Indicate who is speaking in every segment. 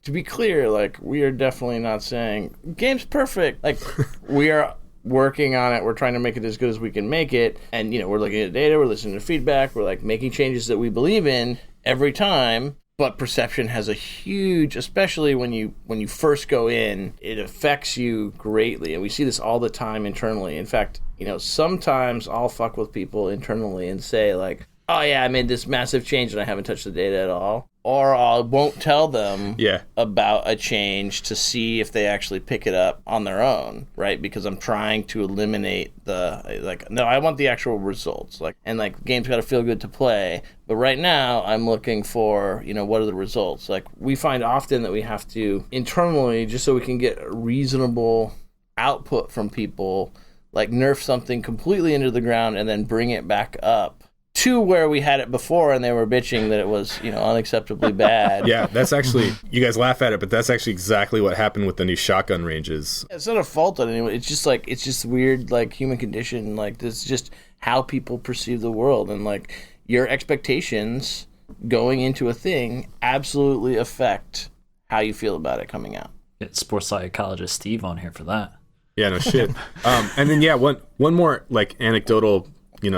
Speaker 1: to be clear, like, we are definitely not saying game's perfect. Like, we are working on it. We're trying to make it as good as we can make it. And, we're looking at data, we're listening to feedback, we're like making changes that we believe in every time. But perception has a huge, especially when you first go in, it affects you greatly. And we see this all the time internally. In fact, sometimes I'll fuck with people internally and say like, oh yeah, I made this massive change and I haven't touched the data at all. Or I won't tell them about a change to see if they actually pick it up on their own, right? Because I'm trying to eliminate no, I want the actual results. The game's got to feel good to play. But right now, I'm looking for, what are the results? Like, we find often that we have to internally, just so we can get a reasonable output from people, like nerf something completely into the ground and then bring it back up to where we had it before and they were bitching that it was, unacceptably bad.
Speaker 2: Yeah, that's actually, you guys laugh at it, but that's actually exactly what happened with the new shotgun ranges.
Speaker 1: It's not a fault on anyone. It's just weird, like, human condition. Like, this is just how people perceive the world. And, like, your expectations going into a thing absolutely affect how you feel about it coming out.
Speaker 3: Get sports psychologist Steve on here for that.
Speaker 2: Yeah, no shit. And then, one more, like, anecdotal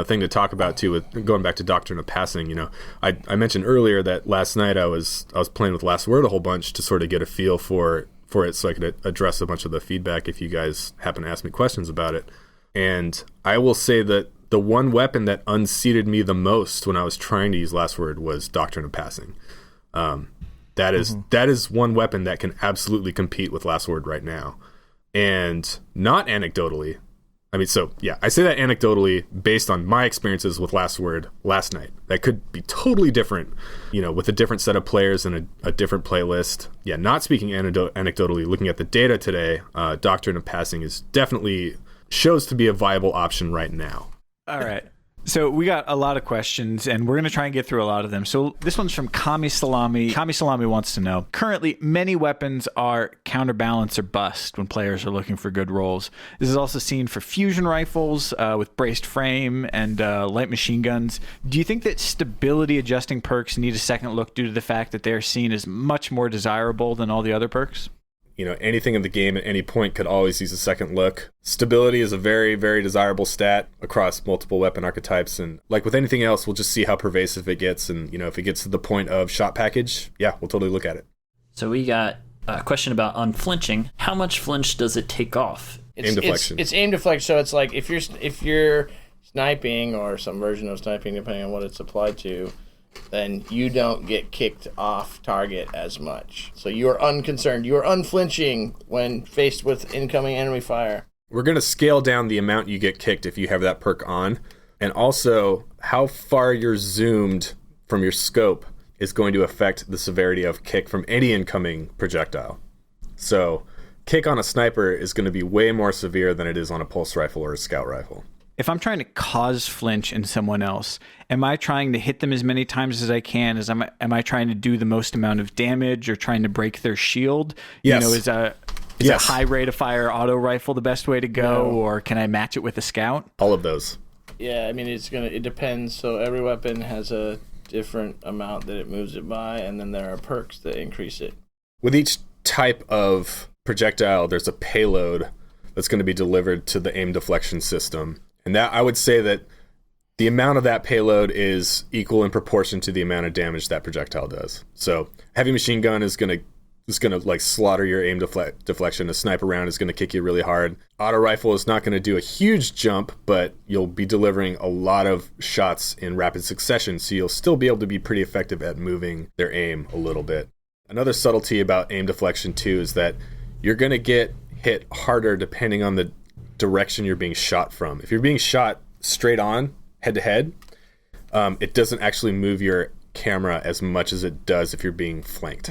Speaker 2: thing to talk about too, with going back to Doctrine of Passing. I mentioned earlier that last night I was playing with Last Word a whole bunch to sort of get a feel for it, so I could address a bunch of the feedback if you guys happen to ask me questions about it. And I will say that the one weapon that unseated me the most when I was trying to use Last Word was Doctrine of Passing. That is one weapon that can absolutely compete with Last Word right now, and not anecdotally. I say that anecdotally based on my experiences with Last Word last night. That could be totally different, with a different set of players and a different playlist. Yeah, not speaking anecdotally, looking at the data today, Doctrine of Passing is definitely shows to be a viable option right now.
Speaker 4: All right. So we got a lot of questions, and we're going to try and get through a lot of them. So this one's from Kami Salami. Kami Salami wants to know, currently, many weapons are counterbalance or bust when players are looking for good rolls. This is also seen for fusion rifles with braced frame and light machine guns. Do you think that stability adjusting perks need a second look due to the fact that they're seen as much more desirable than all the other perks?
Speaker 2: Anything in the game at any point could always use a second look. Stability is a very, very desirable stat across multiple weapon archetypes. And like with anything else, we'll just see how pervasive it gets. And, if it gets to the point of shot package, yeah, we'll totally look at it.
Speaker 3: So we got a question about unflinching. How much flinch does it take off?
Speaker 2: Aim deflection.
Speaker 1: It's aim deflection. So it's like if you're sniping or some version of sniping, depending on what it's applied to, then you don't get kicked off target as much. So you are unconcerned. You are unflinching when faced with incoming enemy fire.
Speaker 2: We're going to scale down the amount you get kicked if you have that perk on. And also, how far you're zoomed from your scope is going to affect the severity of kick from any incoming projectile. So, kick on a sniper is going to be way more severe than it is on a pulse rifle or a scout rifle.
Speaker 4: If I'm trying to cause flinch in someone else, am I trying to hit them as many times as I can? Am I trying to do the most amount of damage or trying to break their shield?
Speaker 2: Yes.
Speaker 4: Is a high rate of fire auto rifle the best way to go, or can I match it with a scout?
Speaker 2: All of those.
Speaker 1: Yeah, it depends. So every weapon has a different amount that it moves it by, and then there are perks that increase it.
Speaker 2: With each type of projectile, there's a payload that's going to be delivered to the aim deflection system. And that I would say that the amount of that payload is equal in proportion to the amount of damage that projectile does. So heavy machine gun is gonna like slaughter your aim deflection. A sniper round is gonna kick you really hard. Auto rifle is not gonna do a huge jump, but you'll be delivering a lot of shots in rapid succession, so you'll still be able to be pretty effective at moving their aim a little bit. Another subtlety about aim deflection too is that you're gonna get hit harder depending on the direction you're being shot from. If you're being shot straight on, head to head, it doesn't actually move your camera as much as it does if you're being flanked.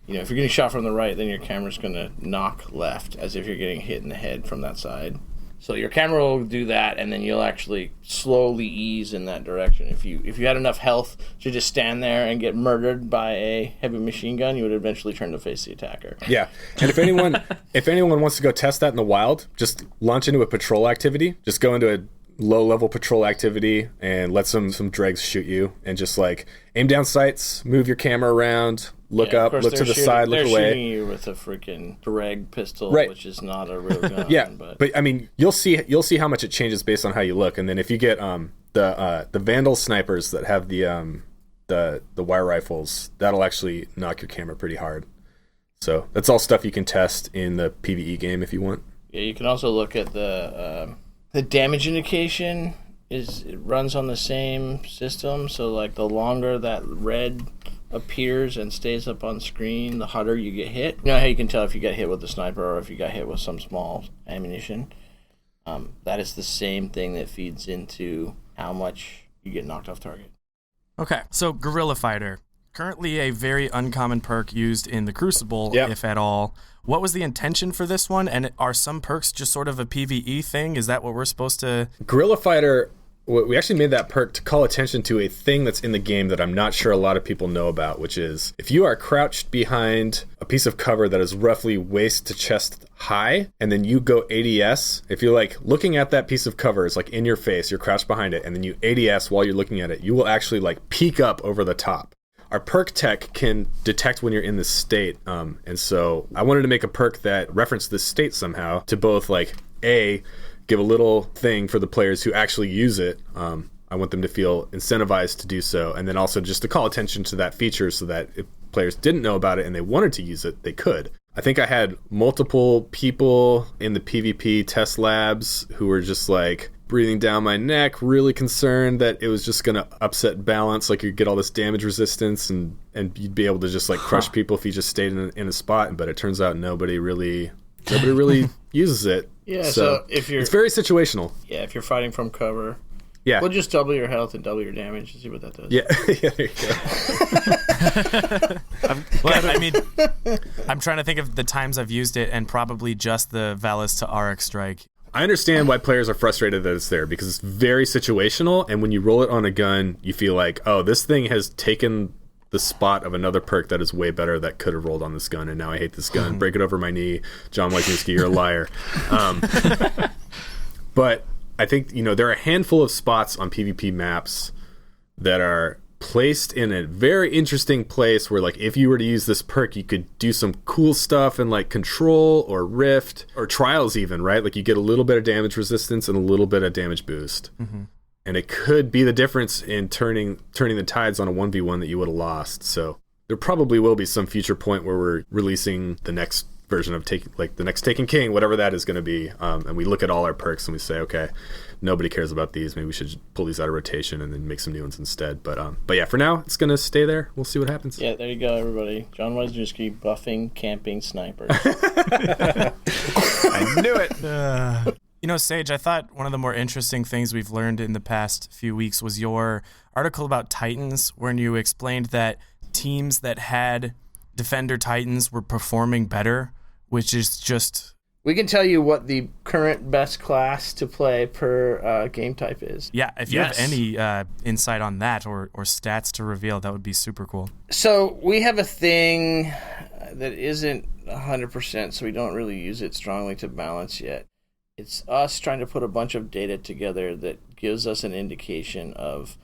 Speaker 1: If you're getting shot from the right, then your camera's going to knock left as if you're getting hit in the head from that side. So your camera will do that, and then you'll actually slowly ease in that direction. If you had enough health to just stand there and get murdered by a heavy machine gun, you would eventually turn to face the attacker.
Speaker 2: Yeah, and if anyone wants to go test that in the wild, just launch into a patrol activity. Just go into a low-level patrol activity and let some dregs shoot you, and just like aim down sights, move your camera around, look
Speaker 1: Yeah, of
Speaker 2: up,
Speaker 1: course
Speaker 2: look to
Speaker 1: they're
Speaker 2: the side, look
Speaker 1: they're
Speaker 2: away.
Speaker 1: shooting you with a freaking drag pistol,
Speaker 2: Right.
Speaker 1: which is not a real gun.
Speaker 2: Yeah,
Speaker 1: but
Speaker 2: but I mean, you'll see how much it changes based on how you look, and then if you get the Vandal snipers that have the wire rifles, that'll actually knock your camera pretty hard. So that's all stuff you can test in the PvE game if you want.
Speaker 1: yeah, you can also look at the damage indication. It runs on the same system, so like the longer that red appears and stays up on screen, the harder you get hit. You know how you can tell if you got hit with a sniper or if you got hit with some small ammunition? That is the same thing that feeds into how much you get knocked off target.
Speaker 5: Okay, so Guerrilla Fighter. Currently a very uncommon perk used in the Crucible,
Speaker 2: Yep.
Speaker 5: if at all. What was the intention for this one? And are some perks just sort of a PvE thing? Is that what we're supposed to...
Speaker 2: Guerrilla Fighter, we actually made that perk to call attention to a thing that's in the game that I'm not sure a lot of people know about, which is if you are crouched behind a piece of cover that is roughly waist to chest high, and then you go ADS, if you're like looking at that piece of cover, it's like in your face, you're crouched behind it, and then you ADS while you're looking at it, you will actually like peek up over the top. Our perk tech can detect when you're in this state, and so I wanted to make a perk that referenced this state somehow to both like give a little thing for the players who actually use it. I want them to feel incentivized to do so, and then also just to call attention to that feature so that if players didn't know about it and they wanted to use it, they could. I think I had multiple people in the PvP test labs who were just like breathing down my neck, really concerned that it was just going to upset balance, like you'd get all this damage resistance and you'd be able to just like crush people if you just stayed in a spot. But it turns out nobody really uses it.
Speaker 1: Yeah, so if you're...
Speaker 2: It's very situational.
Speaker 1: Yeah, if you're fighting from cover,
Speaker 2: Yeah.
Speaker 1: we'll just double your health and double your damage and see what that does.
Speaker 2: Yeah, yeah, there you go.
Speaker 5: Well, I mean, I'm trying to think of the times I've used it, and probably just the Valis to Arik strike.
Speaker 2: I understand why players are frustrated that it's there because it's very situational, and when you roll it on a gun, you feel like, oh, this thing has taken the spot of another perk that is way better that could have rolled on this gun, and now I hate this gun. Break it over my knee. John Wyszynski, you're a liar. But I think, there are a handful of spots on PvP maps that are placed in a very interesting place where, like, if you were to use this perk, you could do some cool stuff in, like, Control or Rift or Trials even, right? Like, you get a little bit of damage resistance and a little bit of damage boost. Mm-hmm. And it could be the difference in turning the tides on a 1v1 that you would have lost. So there probably will be some future point where we're releasing the next version of the next Taken King, whatever that is going to be. And we look at all our perks and we say, okay, nobody cares about these. Maybe we should pull these out of rotation and then make some new ones instead. But yeah, for now, it's going to stay there. We'll see what happens.
Speaker 1: Yeah, there you go, everybody. John Wyszynski buffing camping snipers.
Speaker 4: I knew it.
Speaker 5: Sage, I thought one of the more interesting things we've learned in the past few weeks was your article about Titans, when you explained that teams that had Defender Titans were performing better, which is just...
Speaker 1: We can tell you what the current best class to play per game type is.
Speaker 5: Yeah, if you have any insight on that or stats to reveal, that would be super cool.
Speaker 1: So we have a thing that isn't 100%, so we don't really use it strongly to balance yet. It's us trying to put a bunch of data together that gives us an indication of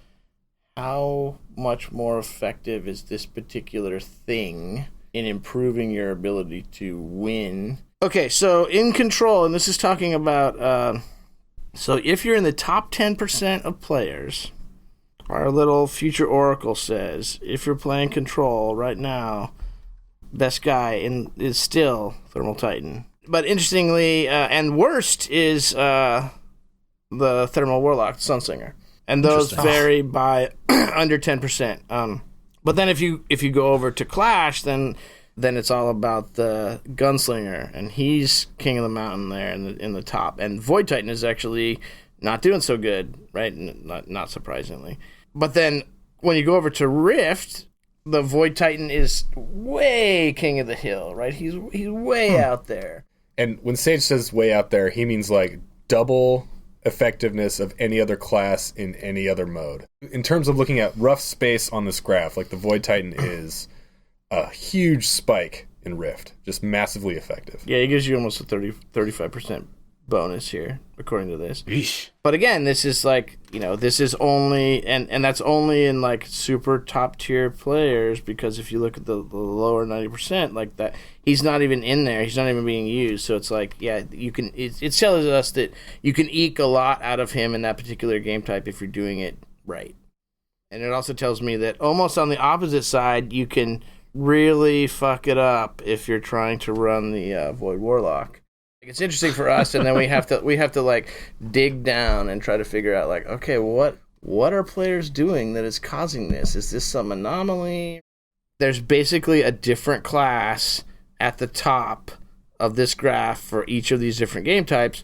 Speaker 1: how much more effective is this particular thing in improving your ability to win. Okay, so in Control, and this is talking about, so if you're in the top 10% of players, our little future oracle says, if you're playing Control right now, best guy is still Thermal Titan. But interestingly, and worst is the Thermal Warlock, Sunslinger. And those vary by under 10%. But then if you go over to Clash, then it's all about the Gunslinger, and he's king of the mountain there in the top. And Void Titan is actually not doing so good, right? Not surprisingly. But then when you go over to Rift, the Void Titan is way king of the hill, right? He's way out there.
Speaker 2: And when Sage says way out there, he means like double effectiveness of any other class in any other mode. In terms of looking at rough space on this graph, like the Void Titan is a huge spike in Rift, just massively effective.
Speaker 1: Yeah, it gives you almost a 35% bonus here, according to this.
Speaker 4: Yeesh.
Speaker 1: But again, this is like, this is only, and that's only in like super top tier players, because if you look at the lower 90%, like that, he's not even in there. He's not even being used. So it's like, yeah, you can, it tells us that you can eke a lot out of him in that particular game type if you're doing it right. And it also tells me that almost on the opposite side, you can really fuck it up if you're trying to run the Void Warlock. It's interesting for us, and then we have to like dig down and try to figure out like, okay, what are players doing that is causing this? Is this some anomaly? There's basically a different class at the top of this graph for each of these different game types,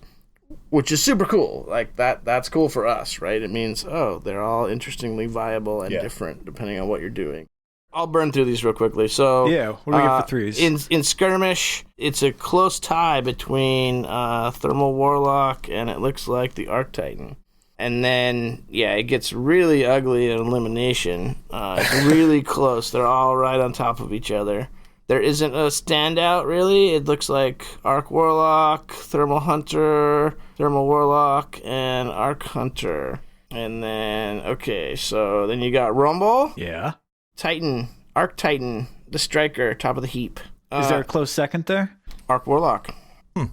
Speaker 1: which is super cool. Like that's cool for us, right? It means, they're all interestingly viable and different depending on what you're doing. I'll burn through these real quickly. So
Speaker 4: yeah, what do we get for threes?
Speaker 1: In skirmish, it's a close tie between Thermal Warlock and it looks like the Arc Titan. And then, it gets really ugly in elimination. It's really close. They're all right on top of each other. There isn't a standout, really. It looks like Arc Warlock, Thermal Hunter, Thermal Warlock, and Arc Hunter. And then, so then you got Rumble.
Speaker 4: Yeah.
Speaker 1: Titan, Arc Titan, the Striker, top of the heap.
Speaker 4: Is there a close second there?
Speaker 1: Arc Warlock.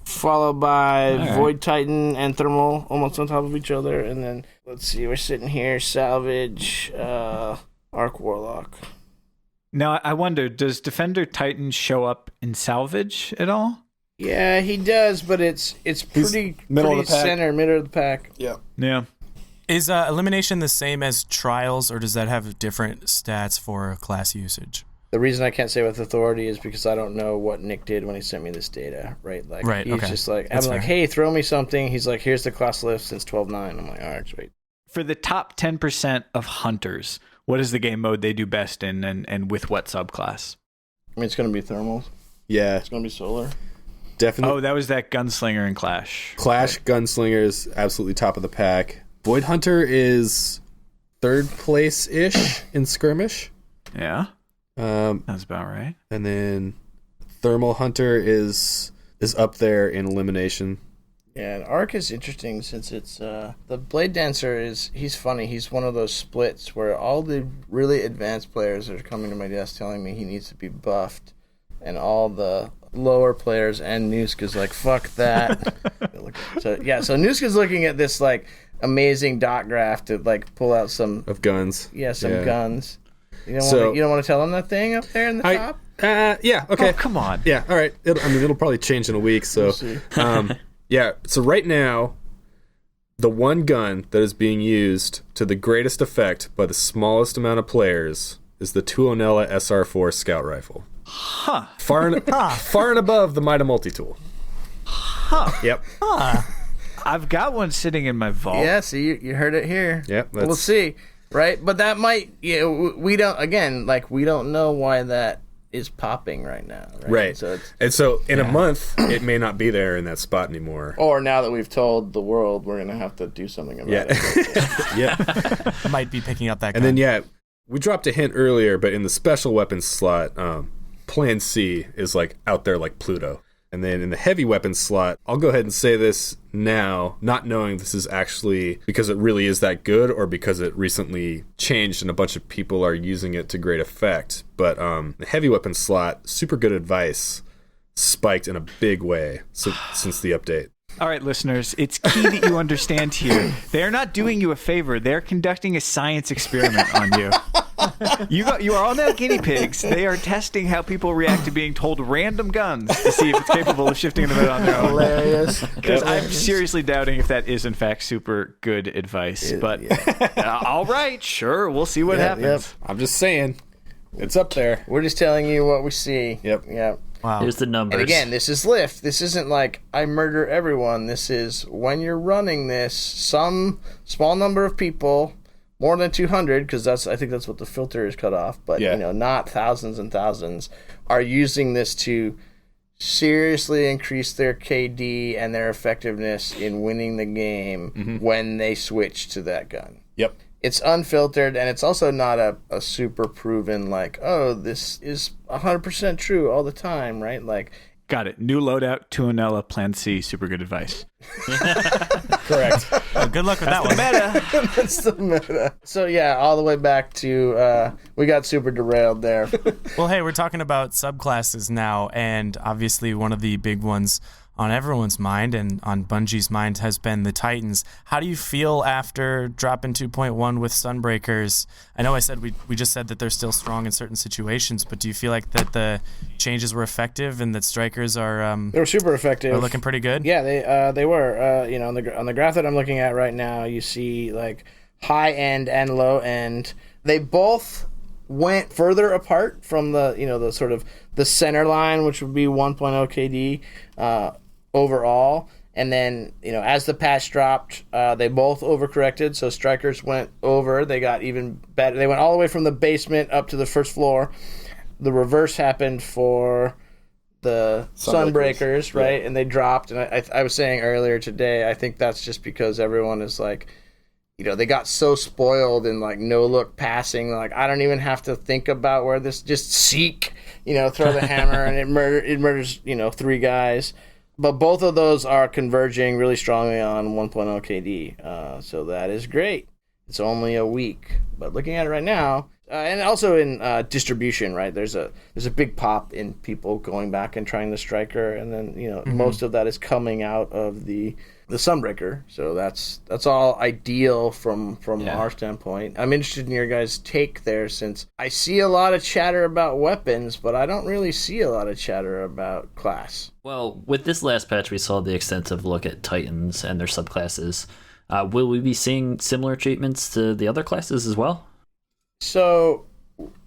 Speaker 1: Followed by
Speaker 4: right.
Speaker 1: Void Titan and Thermal almost on top of each other. And then, let's see, we're sitting here, Salvage, Arc Warlock.
Speaker 4: Now, I wonder, does Defender Titan show up in Salvage at all?
Speaker 1: Yeah, he does, but it's pretty
Speaker 2: middle of the pack.
Speaker 1: Center, middle of the pack.
Speaker 2: Yeah.
Speaker 4: Yeah.
Speaker 5: Is elimination the same as trials, or does that have different stats for class usage?
Speaker 1: The reason I can't say with authority is because I don't know what Nick did when he sent me this data, right? Like,
Speaker 5: right,
Speaker 1: he's
Speaker 5: okay.
Speaker 1: just like,
Speaker 5: That's
Speaker 1: I'm like,
Speaker 5: fair.
Speaker 1: hey, throw me something. He's like, here's the class list since 12.9. I'm like, all right, sweet.
Speaker 4: For the top 10% of hunters, what is the game mode they do best in, and with what subclass?
Speaker 1: I mean, it's going to be thermals.
Speaker 2: Yeah,
Speaker 1: It's going to be solar.
Speaker 2: definitely.
Speaker 4: Oh, that was that Gunslinger in Clash.
Speaker 2: Clash Gunslinger is absolutely top of the pack. Void Hunter is third place-ish in skirmish.
Speaker 4: Yeah, that's about right.
Speaker 2: And then Thermal Hunter is up there in elimination.
Speaker 1: Yeah, and Arc is interesting since it's the Blade Dancer he's funny. He's one of those splits where all the really advanced players are coming to my desk telling me he needs to be buffed, and all the lower players and Nuska's like, fuck that. So Nuska's looking at this like amazing dot graph to like pull out some
Speaker 2: Of guns.
Speaker 1: guns. You don't want to tell him that thing up there in the top?
Speaker 2: Yeah, okay.
Speaker 4: Oh, come on.
Speaker 2: Yeah, all right. It'll probably change in a week. So,
Speaker 1: We'll see.
Speaker 2: yeah. So right now, the one gun that is being used to the greatest effect by the smallest amount of players is the Tuonela SR4 Scout Rifle.
Speaker 4: Huh.
Speaker 2: Far and above the Mida Multi-Tool.
Speaker 4: Huh.
Speaker 2: Yep.
Speaker 4: I've got one sitting in my vault.
Speaker 1: Yeah, see, you heard it here.
Speaker 2: Yep.
Speaker 1: We'll see, right? But that might, we don't know why that is popping right now, right?
Speaker 2: Right.
Speaker 1: So it's,
Speaker 2: And so in a month, it may not be there in that spot anymore.
Speaker 1: or now that we've told the world, we're gonna have to do something about
Speaker 2: Yeah.
Speaker 1: it.
Speaker 2: Yeah.
Speaker 5: Might be picking up that
Speaker 2: And
Speaker 5: gun.
Speaker 2: then, we dropped a hint earlier, but in the special weapons slot, Plan C is like out there like Pluto. And then in the heavy weapons slot, I'll go ahead and say this now, not knowing this is actually because it really is that good or because it recently changed and a bunch of people are using it to great effect. But the heavy weapons slot, super good advice, spiked in a big way since the update.
Speaker 4: All right, listeners, it's key that you understand here. They're not doing you a favor. They're conducting a science experiment on you. You are all now guinea pigs. They are testing how people react to being told random guns to see if it's capable of shifting them on their own.
Speaker 1: Hilarious.
Speaker 4: Because I'm seriously doubting if that is, in fact, super good advice. But all right, sure, we'll see what happens.
Speaker 2: I'm just saying, it's up there.
Speaker 1: We're just telling you what we see.
Speaker 2: Yep.
Speaker 1: Yep.
Speaker 5: Wow.
Speaker 3: Here's the numbers.
Speaker 1: And again, this is lift. This isn't like I murder everyone. This is when you're running this, some small number of people, more than 200, because I think that's what the filter is cut off. But not thousands and thousands are using this to seriously increase their KD and their effectiveness in winning the game when they switch to that gun.
Speaker 2: Yep.
Speaker 1: It's unfiltered, and it's also not a super proven, like, oh, this is 100% true all the time, right? Like,
Speaker 4: Got it. New loadout, Tuonela, Plan C. Super good advice.
Speaker 1: Correct.
Speaker 5: Well, good luck with that one.
Speaker 1: That's the meta. So yeah, all the way back to we got super derailed there.
Speaker 5: Well, hey, we're talking about subclasses now, and obviously one of the big ones on everyone's mind and on Bungie's mind has been the Titans. How do you feel after dropping 2.1 with Sunbreakers? I know I said we just said that they're still strong in certain situations, but do you feel like that the changes were effective and that strikers are
Speaker 1: They were super effective.
Speaker 5: are looking pretty good?
Speaker 1: Yeah, they were. On the graph that I'm looking at right now, you see like high end and low end. They both went further apart from the the sort of the center line, which would be 1.0 KD overall. And then as the patch dropped, they both overcorrected. So strikers went over. They got even better. They went all the way from the basement up to the first floor. The reverse happened for the Sunbreakers, right? Yeah. And they dropped. And I was saying earlier today, I think that's just because everyone is like, they got so spoiled in like no look passing. Like, I don't even have to think about where this, just seek, throw the hammer and it murders 3 guys. But both of those are converging really strongly on 1.0 KD. So that is great. It's only a week. But looking at it right now, and also in distribution, right? There's a big pop in people going back and trying the striker, and then most of that is coming out of the Sunbreaker. So that's all ideal from our standpoint. I'm interested in your guys' take there, since I see a lot of chatter about weapons, but I don't really see a lot of chatter about class.
Speaker 3: Well, with this last patch, we saw the extensive look at Titans and their subclasses. Will we be seeing similar treatments to the other classes as well?
Speaker 1: So,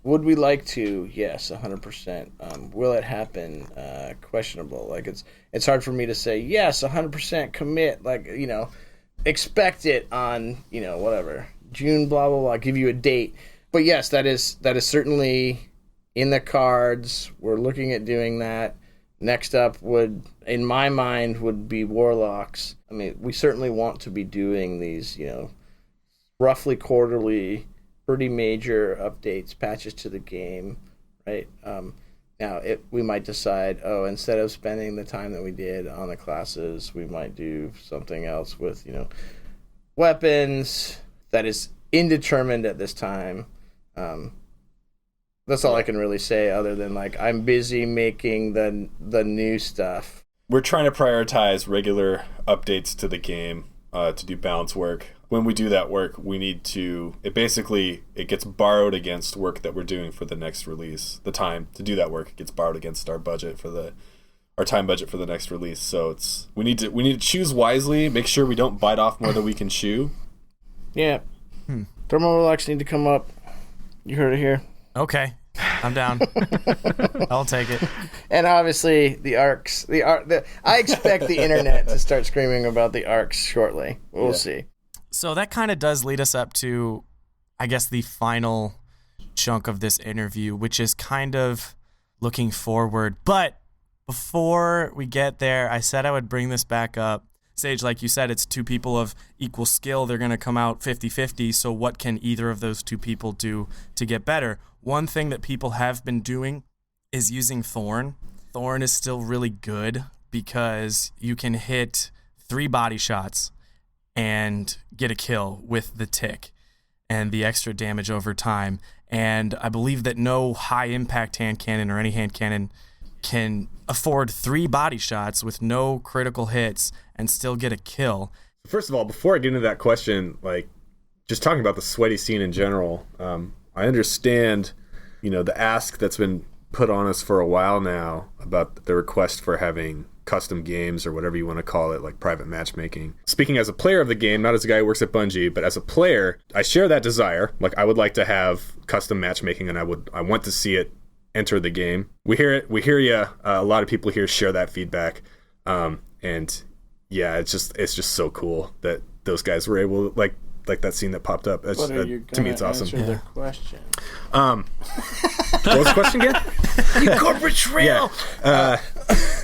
Speaker 1: would we like to? Yes, 100%. Will it happen? Questionable. Like, it's hard for me to say, yes, 100% commit. Like, expect it on, whatever, June, blah, blah, blah, give you a date. But yes, that is certainly in the cards. We're looking at doing that. Next up in my mind, would be Warlocks. I mean, we certainly want to be doing these, roughly quarterly, pretty major updates, patches to the game, right? Now, we might decide, instead of spending the time that we did on the classes, we might do something else with, weapons. That is indeterminate at this time. That's all I can really say, other than like I'm busy making the new stuff.
Speaker 2: We're trying to prioritize regular updates to the game to do balance work. When we do that work, we need to. It gets borrowed against work that we're doing for the next release. The time to do that work gets borrowed against our budget our time budget for the next release. So we need to choose wisely. Make sure we don't bite off more than we can chew.
Speaker 1: Yeah. Thermal Warlocks need to come up. You heard it here.
Speaker 5: Okay, I'm down. I'll take it.
Speaker 1: And obviously the arcs. I expect the internet to start screaming about the arcs shortly. We'll see.
Speaker 5: So that kind of does lead us up to, I guess, the final chunk of this interview, which is kind of looking forward. But before we get there, I said I would bring this back up. Sage, like you said, it's 2 people of equal skill. They're going to come out 50-50. So what can either of those 2 people do to get better? One thing that people have been doing is using Thorn. Thorn is still really good because you can hit 3 body shots and get a kill with the tick and the extra damage over time. And I believe that no high-impact hand cannon or any hand cannon can afford 3 body shots with no critical hits and still get a kill.
Speaker 2: First of all, before I get into that question, like, just talking about the sweaty scene in general, I understand, the ask that's been put on us for a while now about the request for having custom games or whatever you want to call it, like private matchmaking. Speaking as a player of the game, not as a guy who works at Bungie, but as a player, I share that desire. Like, I would like to have custom matchmaking, and I want to see it enter the game. We hear it. We hear you. A lot of people here share that feedback, and yeah, it's just so cool that those guys were able to, like that scene that popped up. To me, it's awesome.
Speaker 1: Answer the question.
Speaker 2: What was the question again?
Speaker 1: You corporate trail.
Speaker 2: Yeah.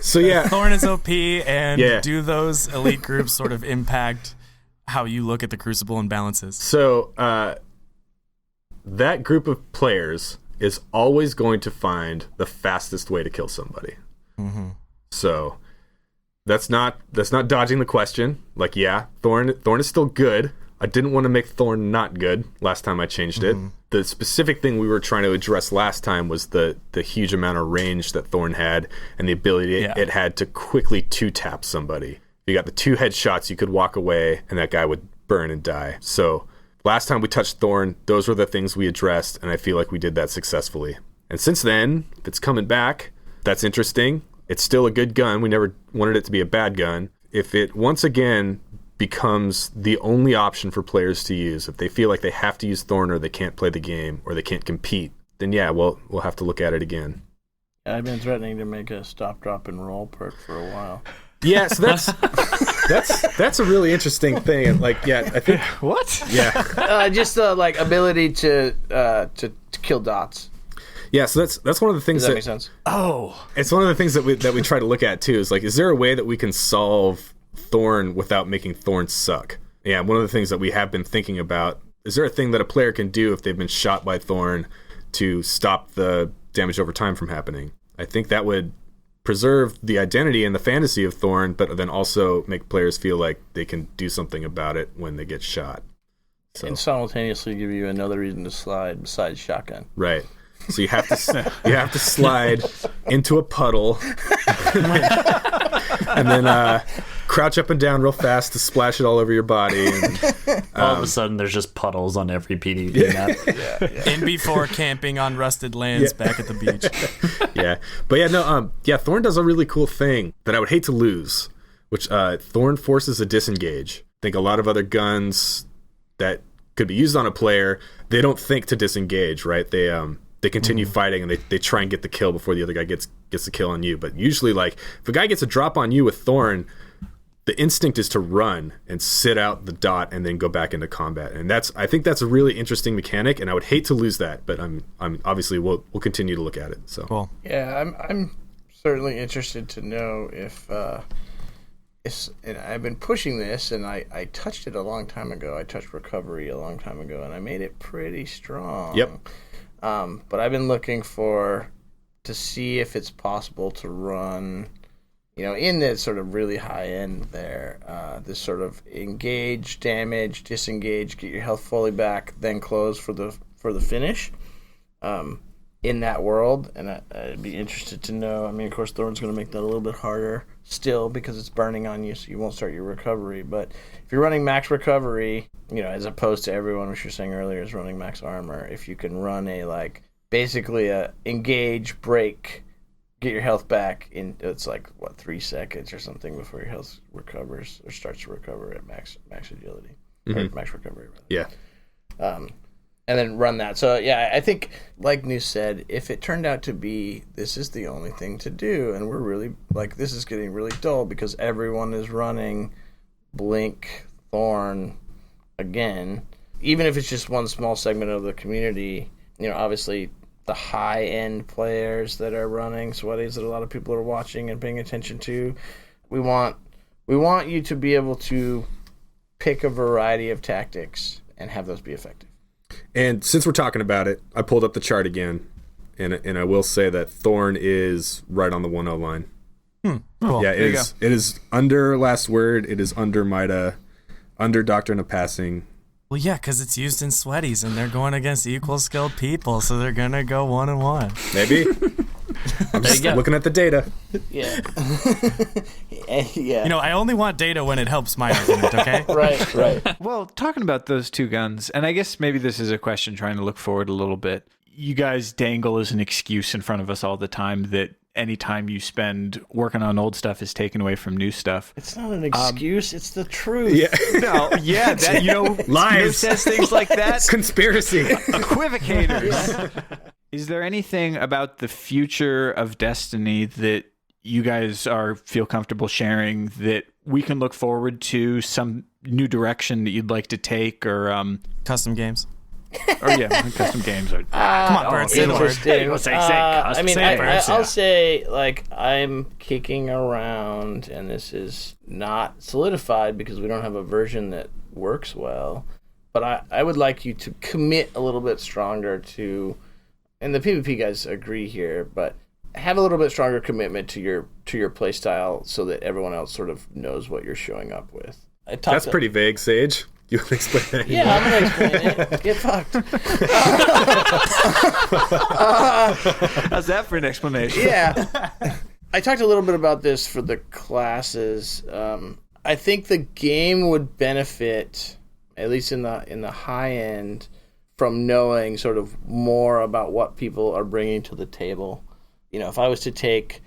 Speaker 2: So yeah,
Speaker 5: Thorn is OP, and do those elite groups sort of impact how you look at the Crucible and balances?
Speaker 2: So that group of players is always going to find the fastest way to kill somebody.
Speaker 5: Mm-hmm.
Speaker 2: So that's not dodging the question. Like, yeah, Thorn is still good. I didn't want to make Thorn not good last time I changed it. The specific thing we were trying to address last time was the huge amount of range that Thorn had and the ability it had to quickly 2-tap somebody. If you got the 2 headshots, you could walk away and that guy would burn and die. So last time we touched Thorn, those were the things we addressed, and I feel like we did that successfully. And since then, if it's coming back, that's interesting. It's still a good gun. We never wanted it to be a bad gun. If it once again becomes the only option for players to use, if they feel like they have to use Thorn or they can't play the game or they can't compete, then yeah, we'll have to look at it again.
Speaker 1: I've been threatening to make a stop, drop, and roll perk for a while.
Speaker 2: Yeah, so that's a really interesting thing. And like, yeah, I think
Speaker 4: What?
Speaker 2: yeah,
Speaker 1: Just the like ability to kill dots.
Speaker 2: yeah. So that's one of the things
Speaker 1: Does that make sense?
Speaker 4: Oh.
Speaker 2: it's one of the things that we try to look at too. Is like, is there a way that we can solve Thorn without making Thorn suck? Yeah, one of the things that we have been thinking about, is there a thing that a player can do if they've been shot by Thorn to stop the damage over time from happening? I think that would preserve the identity and the fantasy of Thorn, but then also make players feel like they can do something about it when they get shot. So,
Speaker 1: And simultaneously give you another reason to slide besides shotgun.
Speaker 2: right. So you have to slide into a puddle and then crouch up and down real fast to splash it all over your body. And,
Speaker 3: All of a sudden, there's just puddles on every PvP map.
Speaker 5: In before camping on rusted lands back at the beach.
Speaker 2: yeah, but yeah, no, Thorn does a really cool thing that I would hate to lose, which Thorn forces a disengage. I think a lot of other guns that could be used on a player, they don't think to disengage, right? They continue fighting and they try and get the kill before the other guy gets the kill on you. But usually, like, if a guy gets a drop on you with Thorn, the instinct is to run and sit out the dot and then go back into combat. And I think that's a really interesting mechanic, and I would hate to lose that. But I'm obviously we'll continue to look at it. So
Speaker 5: Cool.
Speaker 1: Yeah, I'm certainly interested to know if and I've been pushing this, and I touched it a long time ago. I touched recovery a long time ago, and I made it pretty strong.
Speaker 2: Yep.
Speaker 1: But I've been looking to see if it's possible to run, in the sort of really high end there, this sort of engage, damage, disengage, get your health fully back, then close for the finish. In that world, and I'd be interested to know. I mean, of course, Thorn's going to make that a little bit harder still because it's burning on you, so you won't start your recovery. But if you're running max recovery, as opposed to everyone, which you're saying earlier, is running max armor, if you can run basically a engage, break, get your health back in, it's 3 seconds or something before your health recovers or starts to recover at max agility, or max recovery rather.
Speaker 2: yeah.
Speaker 1: And then run that. So, yeah, I think, like New said, if it turned out to be this is the only thing to do, and we're really, this is getting really dull because everyone is running Blink, Thorn again, even if it's just one small segment of the community, obviously the high-end players that are running sweaties that a lot of people are watching and paying attention to, we want you to be able to pick a variety of tactics and have those be effective.
Speaker 2: And since we're talking about it, I pulled up the chart again, and I will say that Thorn is right on the 1-0 line.
Speaker 5: Cool.
Speaker 2: Yeah, it is under Last Word, it is under Mida, under Doctrine of Passing.
Speaker 5: Well, yeah, because it's used in sweaties, and they're going against equal skilled people, so they're gonna go 1-1.
Speaker 2: Maybe. I'm just looking at the data.
Speaker 1: Yeah. Yeah.
Speaker 5: I only want data when it helps my argument, okay?
Speaker 1: Right.
Speaker 4: Well, talking about those two guns, and I guess maybe this is a question trying to look forward a little bit. You guys dangle as an excuse in front of us all the time that any time you spend working on old stuff is taken away from new stuff.
Speaker 1: It's not an excuse, it's the truth.
Speaker 2: Yeah.
Speaker 4: No, yeah, that,
Speaker 2: Lies.
Speaker 4: says things like that.
Speaker 2: Conspiracy.
Speaker 4: Equivocators. Is there anything about the future of Destiny that you guys feel comfortable sharing that we can look forward to, some new direction that you'd like to take, or
Speaker 5: Custom games.
Speaker 4: Custom games are
Speaker 5: Come on, Bert, say the word.
Speaker 1: Interesting. I'll say, I'm kicking around, and this is not solidified because we don't have a version that works well, but I would like you to commit a little bit stronger to, and the PvP guys agree here, but have a little bit stronger commitment to your play style so that everyone else sort of knows what you're showing up with.
Speaker 2: That's pretty vague, Sage. You want to explain that?
Speaker 1: Yeah, I'm going to explain it. Get fucked.
Speaker 4: How's that for an explanation?
Speaker 1: Yeah. I talked a little bit about this for the classes. I think the game would benefit, at least in the high end, from knowing sort of more about what people are bringing to the table. You know, if I was to take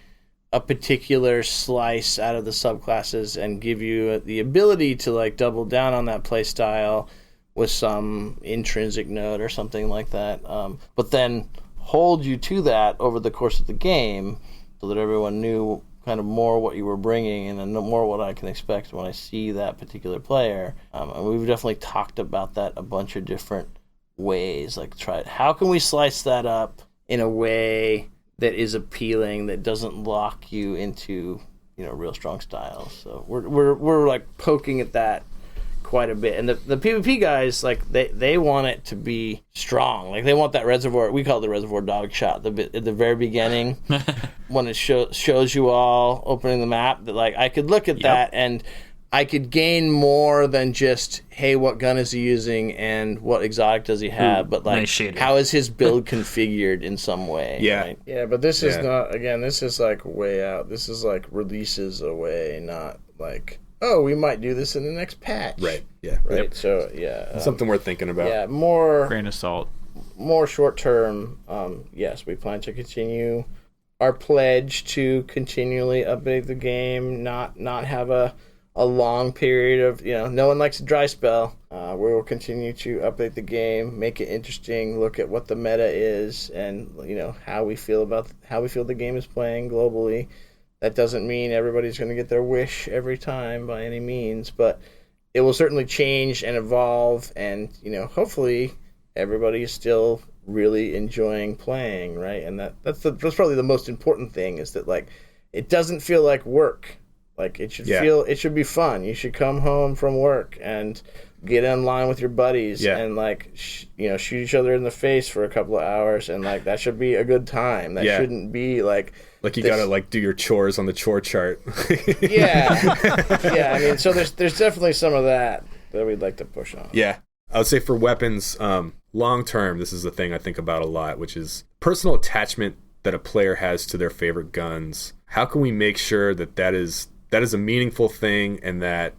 Speaker 1: a particular slice out of the subclasses and give you the ability to like double down on that play style with some intrinsic node or something like that, but then hold you to that over the course of the game so that everyone knew kind of more what you were bringing and then more what I can expect when I see that particular player. And we've definitely talked about that a bunch of different ways. Like, how can we slice that up in a way that is appealing, that doesn't lock you into, you know, real strong styles. So we're like poking at that quite a bit. And the PvP guys, like they want it to be strong. Like they want that reservoir. We call it the reservoir dog shot at the very beginning when it shows you all opening the map. That like I could look at that and I could gain more than just, hey, what gun is he using and what exotic does he have? But like,
Speaker 3: nice
Speaker 1: how is his build configured in some way?
Speaker 2: Yeah.
Speaker 1: Right? Yeah, but this is not, again, this is like way out. This is like releases away, not like, oh, we might do this in the next patch.
Speaker 2: Right. Yeah.
Speaker 1: Right.
Speaker 2: Yep.
Speaker 1: So, yeah.
Speaker 2: Something worth thinking about.
Speaker 1: Yeah, more
Speaker 4: Grain of salt.
Speaker 1: More short term. Yes, we plan to continue our pledge to continually update the game, not have a long period of, you know, no one likes a dry spell. We will continue to update the game, make it interesting, look at what the meta is, and, you know, how we feel the game is playing globally. That doesn't mean everybody's going to get their wish every time by any means, but it will certainly change and evolve, and, you know, hopefully everybody is still really enjoying playing, right? And that's probably the most important thing, is that, like, it doesn't feel like work. Like, it should be fun. You should come home from work and get in line with your buddies and, like, shoot each other in the face for a couple of hours, and, like, that should be a good time. That shouldn't be, like you gotta, like, do your chores on the chore chart. Yeah. I mean, so there's definitely some of that we'd like to push on.
Speaker 2: Yeah. I would say for weapons, long term, this is the thing I think about a lot, which is personal attachment that a player has to their favorite guns. How can we make sure that is a meaningful thing, and that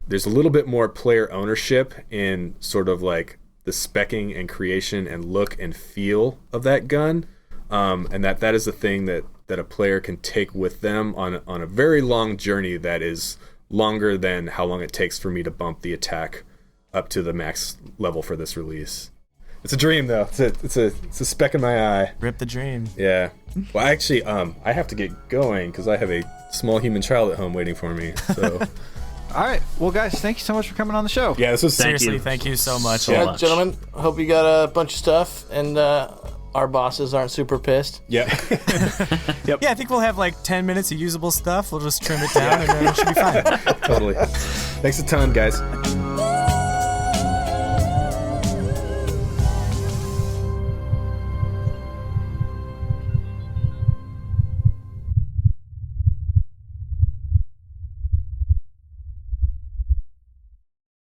Speaker 2: there's a little bit more player ownership in sort of like the speccing and creation and look and feel of that gun, and that is the thing that a player can take with them on a very long journey that is longer than how long it takes for me to bump the attack up to the max level for this release. It's a dream, though. It's a speck in my eye.
Speaker 5: Rip the dream.
Speaker 2: Yeah. Well, actually, I have to get going because I have a small human child at home waiting for me. So.
Speaker 4: All right. Well, guys, thank you so much for coming on the show.
Speaker 2: Yeah, this was
Speaker 5: Seriously, thank you so much.
Speaker 1: Yeah, gentlemen, hope you got a bunch of stuff, and our bosses aren't super pissed.
Speaker 2: Yeah.
Speaker 5: Yep. Yeah, I think we'll have like 10 minutes of usable stuff. We'll just trim it down, and then it should be fine.
Speaker 2: Totally. Thanks a ton, guys.